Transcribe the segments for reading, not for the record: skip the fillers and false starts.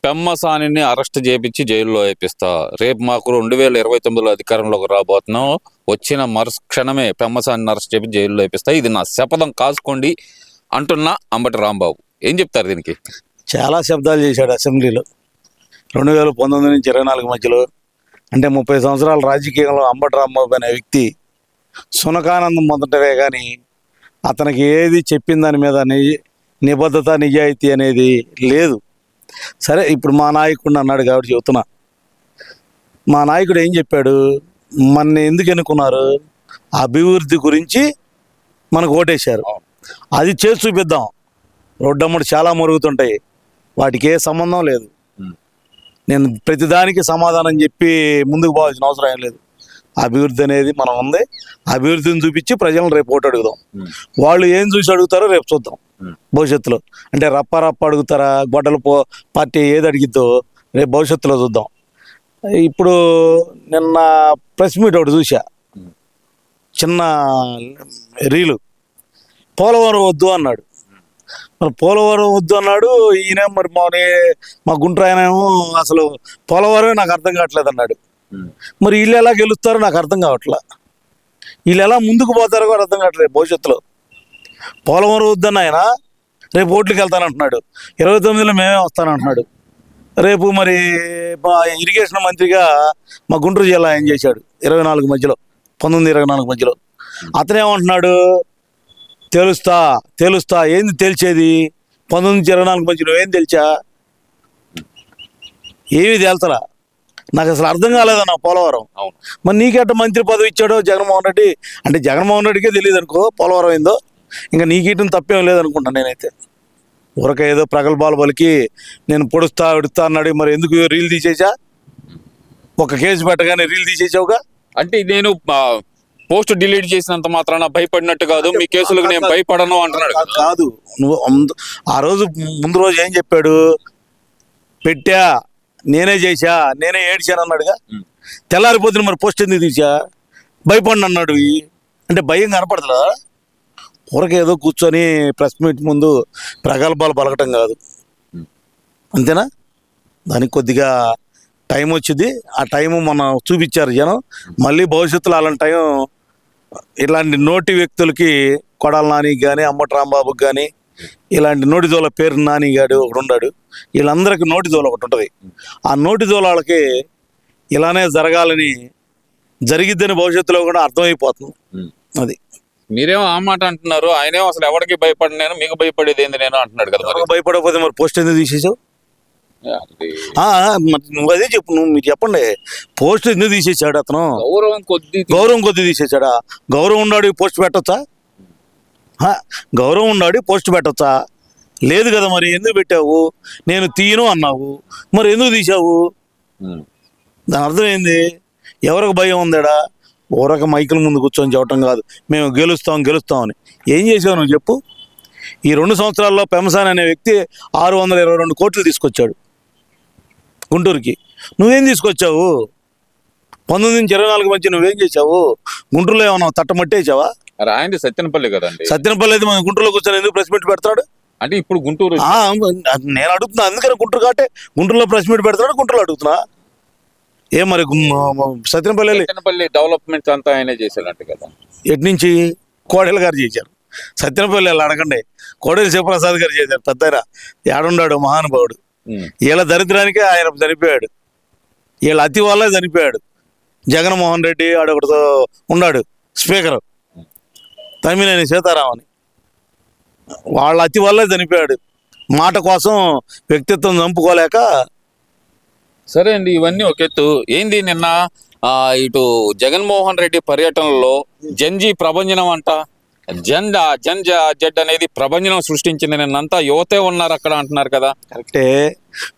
పెమ్మసానిని arrest చేపించి జైల్లో వేపిస్తా. రేపు మాకు 2029లో అధికారంలోకి రాబోతున్నాం. వచ్చిన మరుక్షణమే పెమ్మసానిని అరెస్ట్ చేపించి జైల్లో వేపిస్తా. ఇది నా శపథం కాసుకోండి అంటున్న అంబటి రాంబాబు. ఏం చెప్తారు దీనికి? చాలా శబ్దాలు చేశాడు అసెంబ్లీలో 2019 నుంచి 24 మధ్యలో. అంటే 30 సంవత్సరాల రాజకీయంలో అంబటి రాంబాబు అనే వ్యక్తి సునకానందం మొదటవే కానీ అతనికి ఏది చెప్పిన దాని మీద నిబద్ధత నిజాయితీ అనేది లేదు. సరే, ఇప్పుడు మా నాయకుడు అన్నాడు కాబట్టి చెబుతున్నా. మా నాయకుడు ఏం చెప్పాడు? మన ఎందుకు ఎన్నుకున్నారు? అభివృద్ధి గురించి మనకు ఓటేశారు, అది చేసి చూపిద్దాం. రోడ్డమ్మడు చాలా మరుగుతుంటాయి, వాటికి ఏ సంబంధం లేదు. నేను ప్రతిదానికి సమాధానం చెప్పి ముందుకు పోవాల్సిన అవసరం ఏం లేదు. అభివృద్ధి అనేది మనం ఉంది, అభివృద్ధిని చూపించి ప్రజలను రేపు ఓటు అడుగుదాం. వాళ్ళు ఏం చూసి అడుగుతారో రేపు చూద్దాం భవిష్యత్తులో. అంటే రప్ప అడుగుతారా, గొడ్డల పార్టీ ఏది అడిగిద్దో రేపు భవిష్యత్తులో చూద్దాం. ఇప్పుడు నిన్న ప్రెస్ మీట్ ఒకటి చూసా, చిన్న రీలు. పోలవరం వద్దు అన్నాడు. మరి పోలవరం వద్దు అన్నాడు ఈయన. మరి మా గుంటూరు ఆయన ఏమో అసలు పోలవరమే నాకు అర్థం కావట్లేదు అన్నాడు. మరి వీళ్ళు ఎలా గెలుస్తారో నాకు అర్థం కావట్లా, వీళ్ళు ఎలా ముందుకు పోతారో కూడా అర్థం కావట్లేదు. భవిష్యత్తులో పోలవరం వద్దని ఆయన రేపు ఓట్లకి వెళ్తానంటున్నాడు, 29లో మేమే వస్తానంటున్నాడు. రేపు మరి మా ఇరిగేషన్ మంత్రిగా మా గుంటూరు జిల్లా ఏం చేశాడు 24 మధ్యలో, 19-24 మధ్యలో. అతనేమంటున్నాడు? తెలుస్తా. ఏంది తెలిసేది? 19-24 మధ్యలో ఏం తెలిసా? ఏమి తేల్తరా? నాకు అసలు అర్థం కాలేదన్న పోలవరం. మరి నీకెట్ట మంత్రి పదవి ఇచ్చాడో జగన్మోహన్ రెడ్డి? అంటే జగన్మోహన్ రెడ్డికే తెలియదు అనుకో పోలవరం ఏందో. ఇంకా నీకేయటం తప్పేం లేదనుకుంటాను నేనైతే. ఊరక ఏదో ప్రగల్భాలు పలికి నేను పొడుస్తా అన్నాడు. మరి ఎందుకు రీల్ తీసేసా? ఒక కేసు పెట్టగానే రీల్ తీసేసావుగా. అంటే నేను పోస్ట్ డిలీట్ చేసినంత మాత్రాన భయపడినట్టు కాదు, మీ కేసులకు నేను భయపడను అంటున్నాడు. కాదు, నువ్వు ఆ రోజు ముందు రోజు ఏం చెప్పాడు? పెట్టా, నేనే చేశా, నేనే ఏడ్చాను అన్నాడుగా. తెల్లారిపోతుంది మరి పోస్ట్ ఎందుకు తీసా? భయపడిన అన్నాడు. అంటే భయం కనపడుతుందా? ఊరకేదో కూర్చొని ప్రెస్ మీట్ ముందు ప్రగల్భాలు పలకటం కాదు, అంతేనా? దానికి కొద్దిగా టైం వచ్చింది. ఆ టైము మొన్న చూపించారు జనం. మళ్ళీ భవిష్యత్తులో అలాంటి టైం ఇలాంటి నోటి వ్యక్తులకి, కొడాల నానికి కానీ అంబటి రాంబాబుకి కానీ, ఇలాంటి నోటిదోల పేరు నాని గాడు ఒకడు ఉన్నాడు, వీళ్ళందరికీ నోటిదోల ఒకటి ఉంటుంది. ఆ నోటిదోల వాళ్ళకి ఇలానే జరగాలని, జరిగిద్దని భవిష్యత్తులో కూడా అర్థమైపోతుంది. అది మీరేమో ఆ మాట అంటున్నారు, ఆయనేమో అసలు ఎవరికి భయపడి నేను, మీకు భయపడేది ఏంది నేను అంటున్నాడు కదా. భయపడకపోతే మరి పోస్ట్ ఎందుకు తీసేసావు? నువ్వు అదే చెప్పు, మీరు చెప్పండి. పోస్ట్ ఎందుకు తీసేసాడు అతను? గౌరవం కొద్ది తీసేసాడా? గౌరవం ఉన్నాడు పోస్ట్ పెట్టొచ్చా? గౌరవం ఉన్నాడు పోస్ట్ పెట్టొచ్చా? లేదు కదా. మరి ఎందుకు పెట్టావు? నేను తీయను అన్నావు, మరి ఎందుకు తీసావు? దాని అర్థం ఏంది? ఎవరికి భయం ఉందాడా? ఊరక మైకుల ముందు కూర్చొని చెప్పటం కాదు, మేము గెలుస్తామని. ఏం చేసావు నువ్వు చెప్పు? ఈ 2 సంవత్సరాల్లో పెమ్మసాని అనే వ్యక్తి 622 కోట్లు తీసుకొచ్చాడు గుంటూరుకి. నువ్వేం తీసుకొచ్చావు? 19-24 మధ్య నువ్వేం చేసావు? గుంటూరులో ఏమన్నా తట్టమట్టేసావా? ఆయనది సత్యనపల్లి కదండి. సత్యనపల్లి అయితే మన గుంటూరులో కూర్చొని ఎందుకు ప్రెస్ మీట్ పెడతాడు? అంటే ఇప్పుడు గుంటూరు నేను అడుగుతున్నా, అందుకని గుంటూరు కాబట్టి గుంటూరులో ప్రెస్ మీట్ పెడతాడు. గుంటూరులో అడుగుతున్నా. ఏం మరి సత్యనపల్లి డెవలప్మెంట్ అంతా ఆయనే చేశాడంట కదా. ఎటు నుంచి? కోడెల గారు చేశారు. సత్యనపల్లి వాళ్ళు అడగండి. కోడెల శివప్రసాద్ గారు చేశారు. పెద్ద ఏడున్నాడు మహానుభావుడు. వీళ్ళ దరిద్రానికే ఆయన చనిపోయాడు, వీళ్ళ అతి వల్లే చనిపోయాడు. జగన్మోహన్ రెడ్డి ఆడొకటితో ఉన్నాడు స్పీకర్, తమ్మినేని సీతారామని. వాళ్ళ అతి వల్లే చనిపోయాడు. మాట కోసం వ్యక్తిత్వం చంపుకోలేక. సరే అండి, ఇవన్నీ ఒక ఎత్తు. ఏంది నిన్న ఇటు జగన్మోహన్ రెడ్డి పర్యటనలో జంజీ ప్రభంజనం అంట, జడ్ అనేది ప్రభంజనం సృష్టించింది. నిన్నంతా యువతే ఉన్నారు అక్కడ అంటున్నారు కదా. కరెక్టే,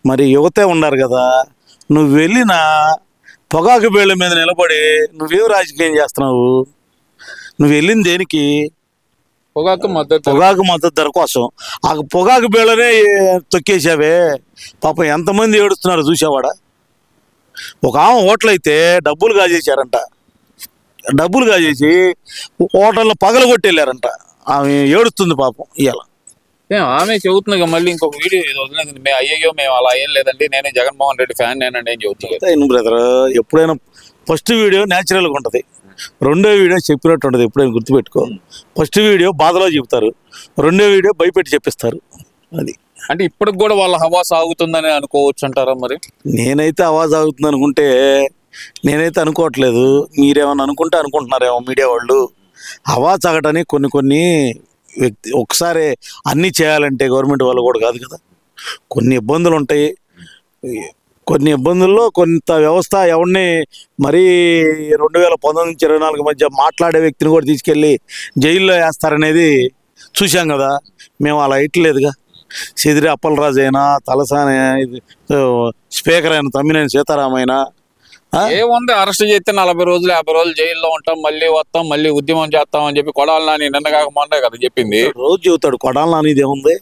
మరి యువతే ఉన్నారు కదా. నువ్వు వెళ్ళిన పొగాకు బేళ్ల మీద నిలబడి నువ్వేం రాజకీయం చేస్తున్నావు? నువ్వు వెళ్ళింది దేనికి? పొగాకు మద్దతు ధర కోసం. ఆ పొగాకు బేళ్ళనే తొక్కేసావే. పాపం ఎంతమంది ఏడుస్తున్నారు చూసావాడా? ఒక ఆమె ఓట్లయితే డబ్బులు కాజేశారంట, డబ్బులు కాజేసి హోటల్లో పగలగొట్టి వెళ్ళారంట. ఆమె ఏడుస్తుంది పాపం ఇవాళ. ఆమె చెబుతుంది మళ్ళీ ఇంకొక వీడియో ఏదో వదిలేదు, మేము అయ్యో మేము అలా ఏం లేదండి, నేను జగన్మోహన్ రెడ్డి ఫ్యాన్ నేనండి అని చెబుతుంది. బ్రదర్, ఎప్పుడైనా ఫస్ట్ వీడియో న్యాచురల్గా ఉంటుంది, రెండో వీడియో చెప్పినట్టు ఉంటుంది. ఎప్పుడైనా గుర్తుపెట్టుకో, ఫస్ట్ వీడియో బాధలో చెప్తారు, రెండో వీడియో భయపెట్టి చెప్పిస్తారు. అది అంటే ఇప్పటికి కూడా వాళ్ళ హవా సాగుతుందని అనుకోవచ్చు అంటారా? మరి నేనైతే ఆవాజ్ ఆగుతుంది అనుకుంటే నేనైతే అనుకోవట్లేదు. మీరేమన్నా అనుకుంటే అనుకుంటున్నారేమో మీడియా వాళ్ళు. హవా సాగటానికి కొన్ని ఒకసారి అన్నీ చేయాలంటే గవర్నమెంట్ వాళ్ళు కూడా కాదు కదా. కొన్ని ఇబ్బందులు ఉంటాయి, కొన్ని ఇబ్బందుల్లో కొంత వ్యవస్థ ఎవరిని మరీ 2019 నుంచి 24 మధ్య మాట్లాడే వ్యక్తిని కూడా తీసుకెళ్ళి జైల్లో వేస్తారనేది చూశాం కదా. మేము అలా ఇట్లేదుగా. సిదిరి అప్పలరాజు అయినా, తలసాని స్పీకర్ అయిన తమ్మినేని సీతారామైనా ఏముంది, అరెస్ట్ చేస్తే 40 రోజులు 50 రోజులు జైల్లో ఉంటాం, మళ్ళీ వస్తాం, మళ్ళీ ఉద్యమం చేస్తాం అని చెప్పి కొడాలి నాని నిన్న కాక మొన్నే కదా చెప్పింది. రోజు చెబుతాడు కొడాలి నానిది ఏముంది.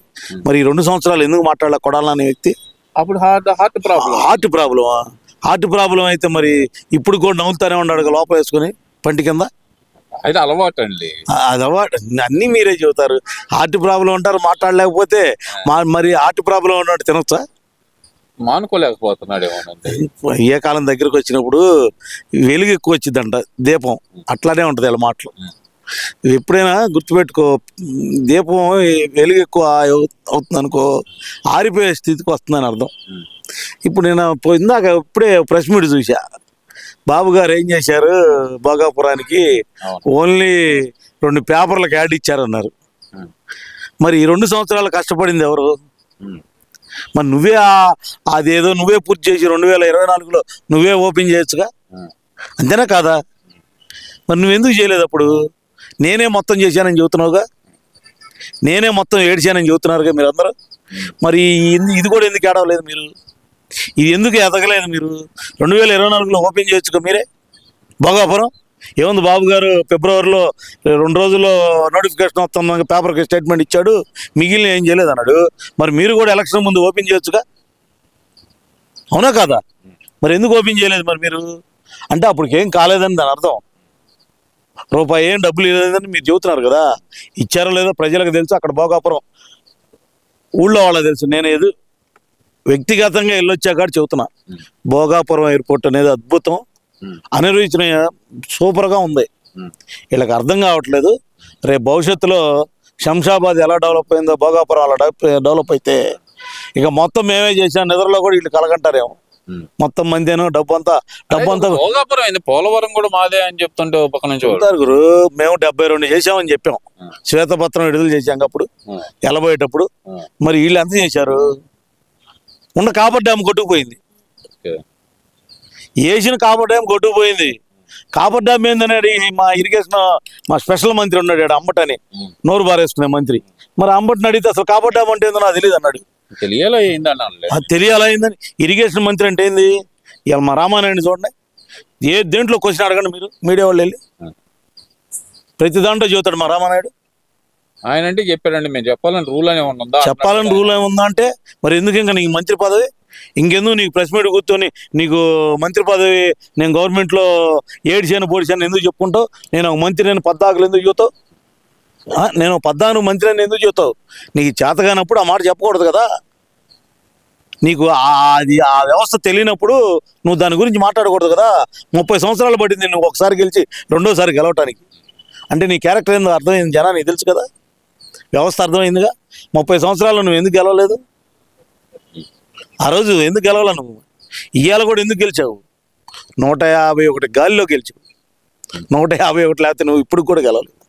మరి ఈ 2 సంవత్సరాలు ఎందుకు మాట్లాడలే కొడాలి నాని వ్యక్తి? అప్పుడు హార్ట్ ప్రాబ్లమా? హార్ట్ ప్రాబ్లం అయితే మరి ఇప్పుడు కూడా నవ్వుతానే ఉన్నాడు లోపల వేసుకుని పంటి కింద. అయితే అలవాటు అండి, అది అలవాటు. అన్నీ మీరే చెబుతారు. హార్ట్ ప్రాబ్లం అంటారు, మాట్లాడలేకపోతే. మరి హార్ట్ ప్రాబ్లం ఉన్నట్టు తినొచ్చా? మానుకోలేకపోతున్నాడు ఏమోనండి. ఏ కాలం దగ్గరకు వచ్చినప్పుడు వెలుగు ఎక్కువ వచ్చిందంట, దీపం అట్లానే ఉంటుంది వాళ్ళ మాటలు. ఎప్పుడైనా గుర్తుపెట్టుకో, దీపం వెలుగు ఎక్కువ అవుతుంది అనుకో, ఆరిపోయే స్థితికి వస్తుందని అర్థం. ఇప్పుడు నేను ఇందాక ఇప్పుడే ప్రెస్ మీట్ చూసా. బాబు గారు ఏం చేశారు, భోగాపురానికి ఓన్లీ 2 పేపర్లకు యాడ్ ఇచ్చారన్నారు. మరి ఈ 2 సంవత్సరాలు కష్టపడింది ఎవరు? మరి నువ్వే అదేదో నువ్వే పూర్తి చేసి 2024లో నువ్వే ఓపెన్ చేయొచ్చుగా, అంతేనా కాదా? మరి నువ్వెందుకు చేయలేదు అప్పుడు? నేనే మొత్తం చేశానని చెబుతున్నావుగా, నేనే మొత్తం ఏడ్చానని చెబుతున్నారుగా మీరు అందరూ. మరి ఇది కూడా ఎందుకు ఏడవలేదు మీరు? ఇది ఎందుకు ఎదగలేదు మీరు? 2024లో ఓపెన్ చేయొచ్చుగా మీరే భోగాపురం. ఏముంది, బాబు గారు ఫిబ్రవరిలో 2 రోజుల్లో నోటిఫికేషన్ వస్తుందని పేపర్కి స్టేట్మెంట్ ఇచ్చాడు, మిగిలిన ఏం చేయలేదు అన్నాడు. మరి మీరు కూడా ఎలక్షన్ ముందు ఓపెన్ చేయొచ్చుగా, అవునా కాదా? మరి ఎందుకు ఓపెన్ చేయలేదు మరి మీరు? అంటే అప్పటికి ఏం కాలేదని దాని అర్థం. రూపాయి ఏం డబ్బులు లేదని మీరు చెబుతున్నారు కదా. ఇచ్చారో లేదో ప్రజలకు తెలుసు, అక్కడ భోగాపురం ఊళ్ళో వాళ్ళకి తెలుసు. నేను ఏదో వ్యక్తిగతంగా వెళ్ళొచ్చాక చెబుతున్నా, భోగాపురం ఎయిర్పోర్ట్ అనేది అద్భుతం, అనిర్వచనీయ సూపర్గా ఉంది. వీళ్ళకి అర్థం కావట్లేదు. రేపు భవిష్యత్తులో శంషాబాద్ ఎలా డెవలప్ అయిందో భోగాపురం అలా డెవలప్ అయితే ఇక మొత్తం మేమే చేసాం నిద్రలో కూడా వీళ్ళు కలగంటారేమో. మొత్తం మందేనో డబ్బంతా భోగాపురం అయింది, పోలవరం కూడా మాదే అని చెప్తుంటే పక్క నుంచి గురు. మేము 72 చేసామని చెప్పాం, శ్వేతపత్రం విడుదల చేశాం అప్పుడు వెళ్ళబోయేటప్పుడు. మరి వీళ్ళు ఎంత చేశారు? ఉన్న కాపర్ డ్యామ్ కొట్టుకుపోయింది, వేసిన కాపర్ డ్యామ్ కొట్టుకుపోయింది. కాపర్ డ్యామ్ ఏందనేది మా ఇరిగేషన్ మా స్పెషల్ మంత్రి ఉన్నాడు అంబటని, నోరు బారేసుకునే మంత్రి. మరి అంబటిని అడిగితే అసలు కాపర్ డ్యామ్ అంటే ఏందో నాకు తెలియదు అన్నాడు. తెలియాలైందని. ఇరిగేషన్ మంత్రి అంటే ఏంది? ఇవాళ మా రామానాయుడిని చూడండి, దేంట్లో క్వశ్చన్ అడగండి మీరు మీడియా వాళ్ళు వెళ్ళి, ప్రతి దాంట్లో చెబుతాడు మా రామానాయుడు. ఆయన అంటే చెప్పాడండి, మేము చెప్పాలని రూల్ అని ఉందా? చెప్పాలని రూల్ ఏముందా అంటే మరి ఎందుకు ఇంకా నీకు మంత్రి పదవి? ఇంకెందుకు నీకు ప్రెస్ మీట్ కూర్చొని నీకు మంత్రి పదవి నేను గవర్నమెంట్లో ఏడిచాను పొడిచాను ఎందుకు చెప్పుకుంటావు? నేను ఒక మంత్రి, నేను 14 ఎందుకు చూస్తావు? నేను 14 మంత్రి అని ఎందుకు చూస్తావు? నీకు చేతగానప్పుడు ఆ మాట చెప్పకూడదు కదా. నీకు అది ఆ వ్యవస్థ తెలియనప్పుడు నువ్వు దాని గురించి మాట్లాడకూడదు కదా. 30 సంవత్సరాలు పట్టింది నువ్వు ఒకసారి గెలిచి రెండోసారి గెలవటానికి. అంటే నీ క్యారెక్టర్ ఏందో అర్థమైంది, జనానికి తెలుసు కదా, వ్యవస్థ అర్థమైందిగా. 30 సంవత్సరాలు నువ్వు ఎందుకు గెలవలేదు? ఆ రోజు ఎందుకు గెలవాల నువ్వు? ఇవాళ కూడా ఎందుకు గెలిచావు? 151 గాలిలో గెలిచావు, 151 లేకపోతే నువ్వు ఇప్పుడు కూడా గెలవలేదు.